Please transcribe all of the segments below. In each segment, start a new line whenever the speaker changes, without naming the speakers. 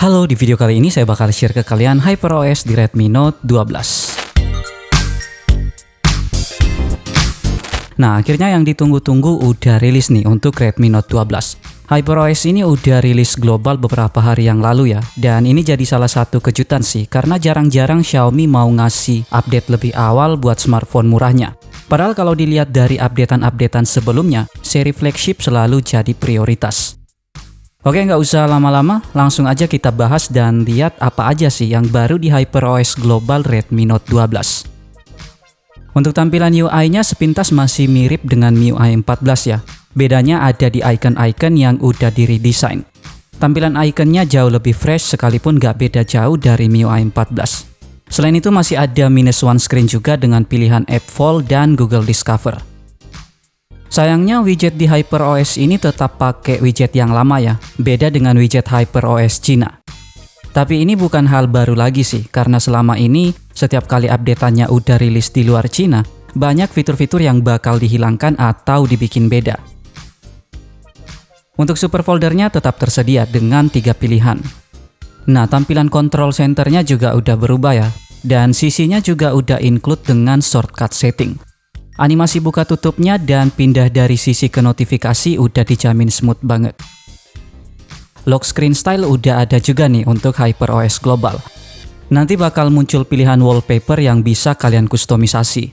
Halo, di video kali ini saya bakal share ke kalian HyperOS di Redmi Note 12. Nah, akhirnya yang ditunggu-tunggu udah rilis nih untuk Redmi Note 12. HyperOS ini udah rilis global beberapa hari yang lalu ya. Dan ini jadi salah satu kejutan sih, karena jarang-jarang Xiaomi mau ngasih update lebih awal buat smartphone murahnya. Padahal kalau dilihat dari updatean-updatean sebelumnya, seri flagship selalu jadi prioritas. Oke, nggak usah lama-lama, langsung aja kita bahas dan lihat apa aja sih yang baru di HyperOS Global Redmi Note 12. Untuk tampilan UI-nya sepintas masih mirip dengan MIUI 14 ya. Bedanya ada di icon-icon yang udah di-redesign. Tampilan ikonnya jauh lebih fresh sekalipun nggak beda jauh dari MIUI 14. Selain itu masih ada -1 screen juga dengan pilihan App Vault dan Google Discover. Sayangnya widget di HyperOS ini tetap pakai widget yang lama ya, beda dengan widget HyperOS Cina. Tapi ini bukan hal baru lagi sih, karena selama ini setiap kali updateannya udah rilis di luar Cina, banyak fitur-fitur yang bakal dihilangkan atau dibikin beda. Untuk super foldernya tetap tersedia dengan 3 pilihan. Nah, tampilan control centernya juga udah berubah ya, dan sisinya juga udah include dengan shortcut setting. Animasi buka tutupnya dan pindah dari sisi ke notifikasi udah dijamin smooth banget. Lock screen style udah ada juga nih untuk HyperOS Global. Nanti bakal muncul pilihan wallpaper yang bisa kalian kustomisasi.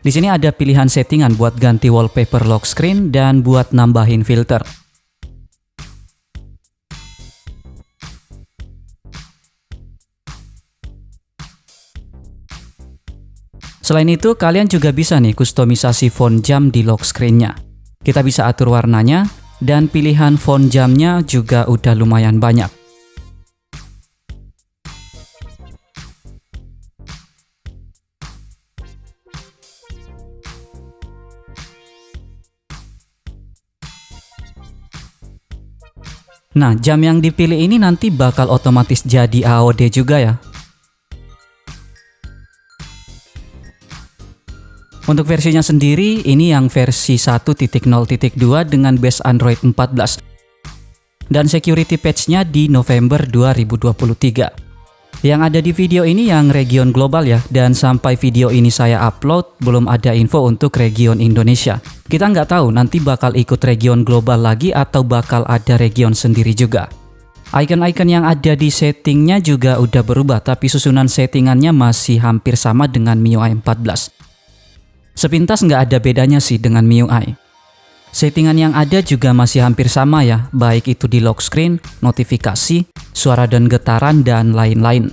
Di sini ada pilihan settingan buat ganti wallpaper lock screen dan buat nambahin filter. Selain itu, kalian juga bisa nih kustomisasi font jam di lock screen-nya. Kita bisa atur warnanya, dan pilihan font jamnya juga udah lumayan banyak. Nah, jam yang dipilih ini nanti bakal otomatis jadi AOD juga ya. Untuk versinya sendiri, ini yang versi 1.0.2 dengan base Android 14. Dan security patch-nya di November 2023. Yang ada di video ini yang region global ya, dan sampai video ini saya upload, belum ada info untuk region Indonesia. Kita nggak tahu nanti bakal ikut region global lagi atau bakal ada region sendiri juga. Icon-icon yang ada di settingnya juga udah berubah, tapi susunan settingannya masih hampir sama dengan MIUI 14. Sepintas nggak ada bedanya sih dengan MIUI. Settingan yang ada juga masih hampir sama ya, baik itu di lock screen, notifikasi, suara dan getaran, dan lain-lain.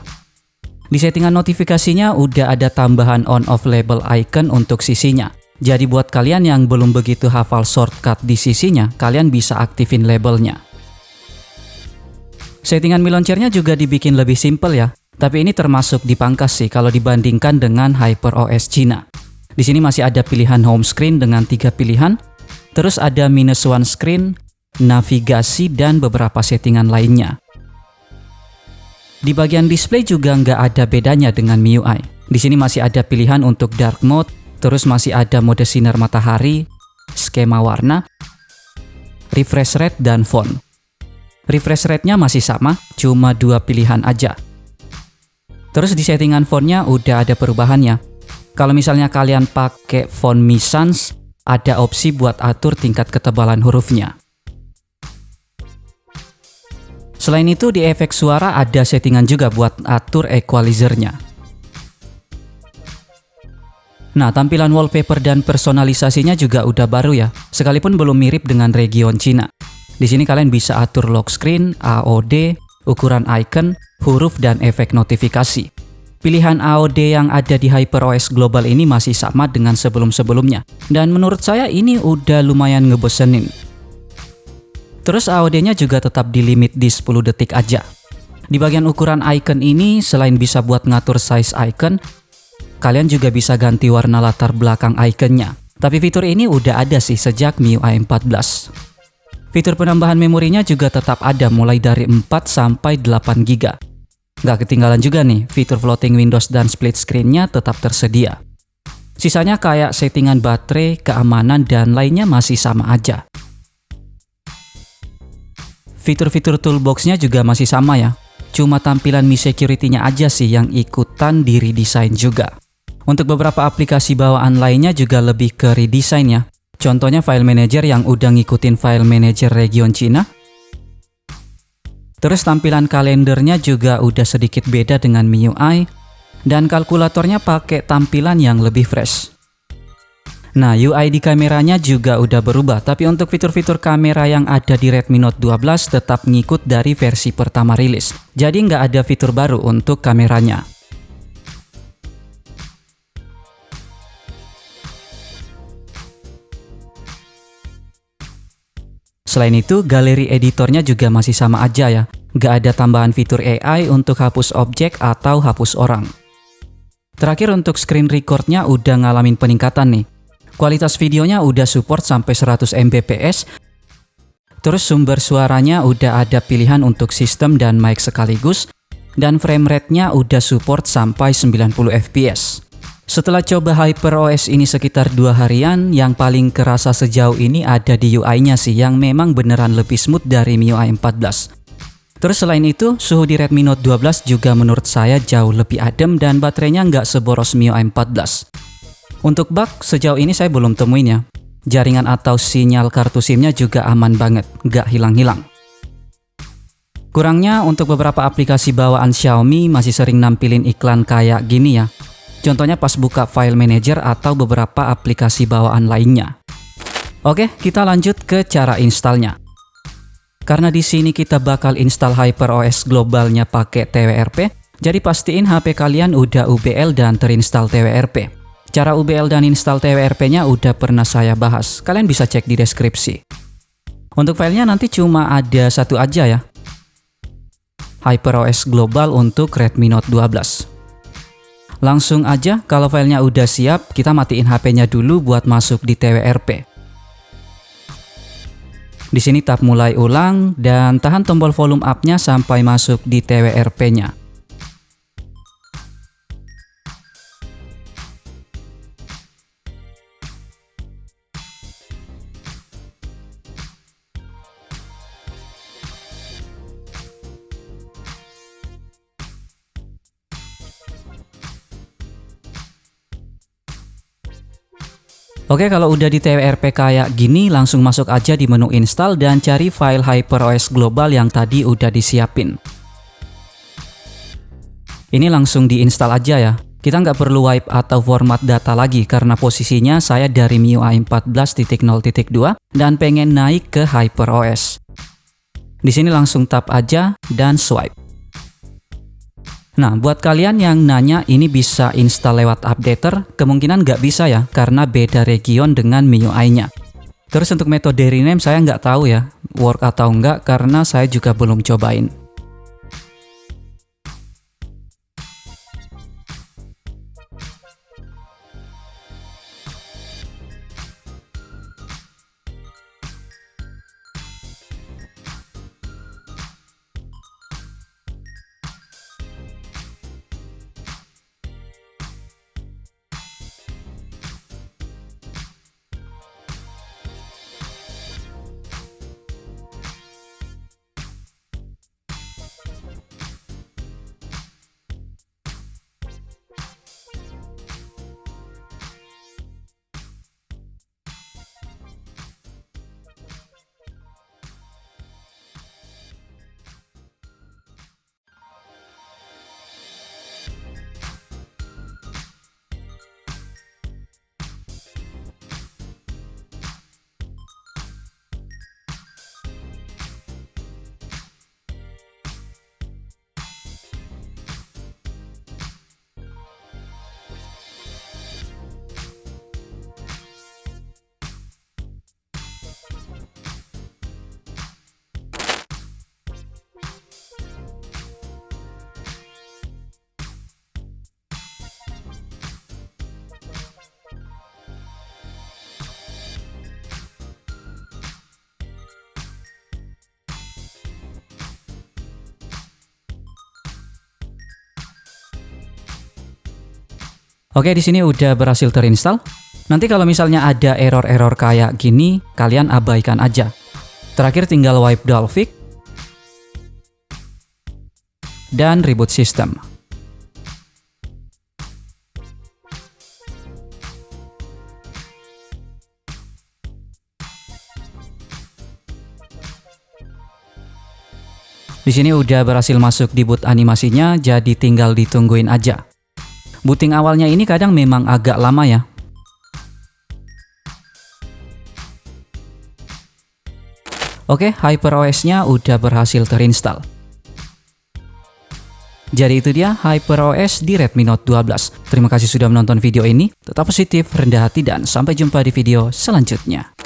Di settingan notifikasinya udah ada tambahan on-off label icon untuk sisinya. Jadi buat kalian yang belum begitu hafal shortcut di sisinya, kalian bisa aktifin labelnya. Settingan Mi Launcher-nya juga dibikin lebih simple ya, tapi ini termasuk dipangkas sih kalau dibandingkan dengan HyperOS Cina. Di sini masih ada pilihan home screen dengan 3 pilihan, terus ada -1 screen, navigasi, dan beberapa settingan lainnya. Di bagian display juga nggak ada bedanya dengan MIUI. Di sini masih ada pilihan untuk dark mode, terus masih ada mode sinar matahari, skema warna, refresh rate, dan font. Refresh rate-nya masih sama, cuma 2 pilihan aja. Terus di settingan fontnya udah ada perubahannya. Kalau misalnya kalian pakai font Mi Sans, ada opsi buat atur tingkat ketebalan hurufnya. Selain itu di efek suara ada settingan juga buat atur equalizer-nya. Nah, tampilan wallpaper dan personalisasinya juga udah baru ya, sekalipun belum mirip dengan region Cina. Di sini kalian bisa atur lock screen, AOD, ukuran icon, huruf, dan efek notifikasi. Pilihan AOD yang ada di HyperOS Global ini masih sama dengan sebelum-sebelumnya, dan menurut saya ini udah lumayan ngebosenin. Terus AOD-nya juga tetap di limit di 10 detik aja. Di bagian ukuran icon ini, selain bisa buat ngatur size icon, kalian juga bisa ganti warna latar belakang iconnya. Tapi fitur ini udah ada sih sejak MIUI 14. Fitur penambahan memorinya juga tetap ada mulai dari 4 sampai 8 GB. Nggak ketinggalan juga nih, fitur floating windows dan split screen-nya tetap tersedia. Sisanya kayak settingan baterai, keamanan, dan lainnya masih sama aja. Fitur-fitur toolbox-nya juga masih sama ya. Cuma tampilan Mi Security-nya aja sih yang ikutan di redesign juga. Untuk beberapa aplikasi bawaan lainnya juga lebih ke redesign ya. Contohnya file manager yang udah ngikutin file manager region Cina. Terus tampilan kalendernya juga udah sedikit beda dengan MIUI. Dan kalkulatornya pakai tampilan yang lebih fresh. Nah, UI di kameranya juga udah berubah, tapi untuk fitur-fitur kamera yang ada di Redmi Note 12 tetap ngikut dari versi pertama rilis. Jadi nggak ada fitur baru untuk kameranya. Selain itu, galeri editornya juga masih sama aja ya. Nggak ada tambahan fitur AI untuk hapus objek atau hapus orang. Terakhir untuk screen recordnya udah ngalamin peningkatan nih. Kualitas videonya udah support sampai 100 Mbps. Terus sumber suaranya udah ada pilihan untuk sistem dan mic sekaligus. Dan frame rate-nya udah support sampai 90 fps. Setelah coba HyperOS ini sekitar 2 harian, yang paling kerasa sejauh ini ada di UI-nya sih, yang memang beneran lebih smooth dari MIUI 14. Terus selain itu, suhu di Redmi Note 12 juga menurut saya jauh lebih adem dan baterainya nggak seboros MIUI 14. Untuk bug, sejauh ini saya belum temuin ya. Jaringan atau sinyal kartu SIM-nya juga aman banget, nggak hilang-hilang. Kurangnya, untuk beberapa aplikasi bawaan Xiaomi masih sering nampilin iklan kayak gini ya. Contohnya pas buka file manager atau beberapa aplikasi bawaan lainnya. Oke, kita lanjut ke cara installnya. Karena di sini kita bakal install HyperOS globalnya pakai TWRP, jadi pastiin HP kalian udah UBL dan terinstall TWRP. Cara UBL dan install TWRP-nya udah pernah saya bahas, kalian bisa cek di deskripsi. Untuk filenya nanti cuma ada satu aja ya. HyperOS Global untuk Redmi Note 12. Langsung aja, kalau filenya udah siap, kita matiin HP-nya dulu buat masuk di TWRP. Di sini tap mulai ulang dan tahan tombol volume up-nya sampai masuk di TWRP-nya. Oke, kalau udah di TWRP kayak gini, langsung masuk aja di menu install dan cari file HyperOS Global yang tadi udah disiapin. Ini langsung diinstal aja ya. Kita nggak perlu wipe atau format data lagi karena posisinya saya dari MIUI 14.0.2 dan pengen naik ke HyperOS. Di sini langsung tap aja dan swipe. Nah, buat kalian yang nanya ini bisa install lewat updater, kemungkinan nggak bisa ya, karena beda region dengan MIUI-nya. Terus untuk metode rename saya nggak tahu ya, work atau nggak, karena saya juga belum cobain. Oke, di sini udah berhasil terinstall. Nanti kalau misalnya ada error-error kayak gini, kalian abaikan aja. Terakhir tinggal wipe Dalvik dan reboot sistem. Di sini udah berhasil masuk di boot animasinya, jadi tinggal ditungguin aja. Booting awalnya ini kadang memang agak lama ya. Oke, HyperOS-nya udah berhasil terinstall. Jadi itu dia HyperOS di Redmi Note 12. Terima kasih sudah menonton video ini. Tetap positif, rendah hati, dan sampai jumpa di video selanjutnya.